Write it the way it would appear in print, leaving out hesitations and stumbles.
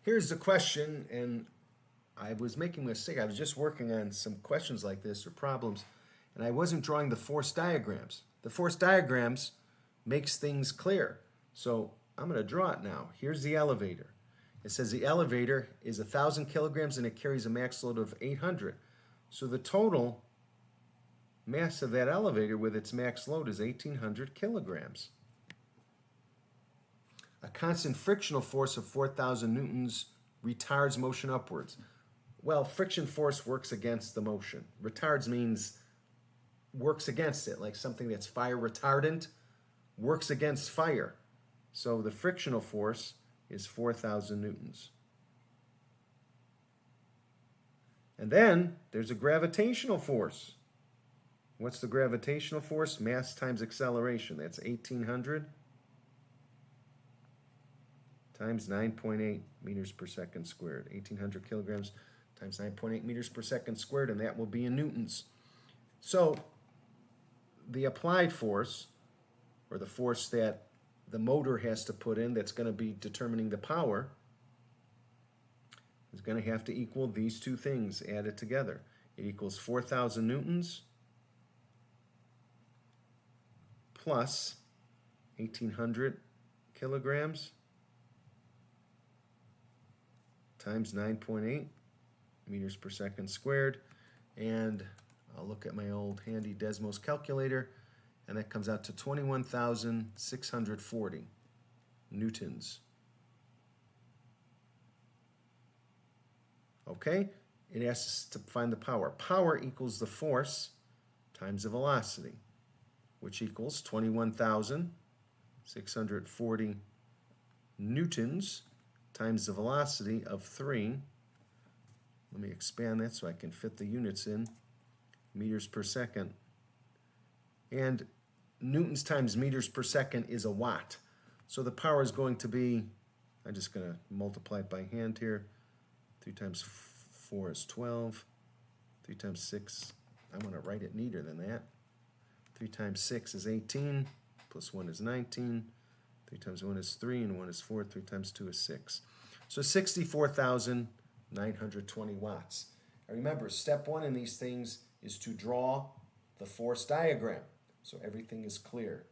Here's the question, and I was making a mistake. I was just working on some questions like this or problems, and I wasn't drawing the force diagrams. The force diagrams makes things clear. So I'm going to draw it now. Here's the elevator. It says the elevator is 1,000 kilograms and it carries a max load of 800. So the total mass of that elevator with its max load is 1,800 kilograms. A constant frictional force of 4,000 newtons retards motion upwards. Well, friction force works against the motion. Retards means works against it, like something that's fire retardant works against fire. So the frictional force is 4,000 newtons. And then there's a gravitational force. What's the gravitational force? Mass times acceleration. That's 1,800 times 9.8 meters per second squared. 1,800 kilograms times 9.8 meters per second squared, and that will be in newtons. So the applied force, or the force that the motor has to put in that's going to be determining the power, is going to have to equal these two things added together. It equals 4,000 newtons plus 1,800 kilograms times 9.8 meters per second squared. And I'll look at my old handy Desmos calculator, and that comes out to 21,640 newtons. Okay, it asks us to find the power. Power equals the force times the velocity, which equals 21,640 newtons times the velocity of 3. Let me expand that so I can fit the units in. Meters per second. And newtons times meters per second is a watt. So the power is going to be, I'm just going to multiply it by hand here. 3 times 4 is 12. 3 times 6, I want to write it neater than that. 3 times 6 is 18, plus 1 is 19. 3 times 1 is 3, and 1 is 4. 3 times 2 is 6. So 64,920 watts. And remember, step 1 in these things is to draw the force diagram, so everything is clear.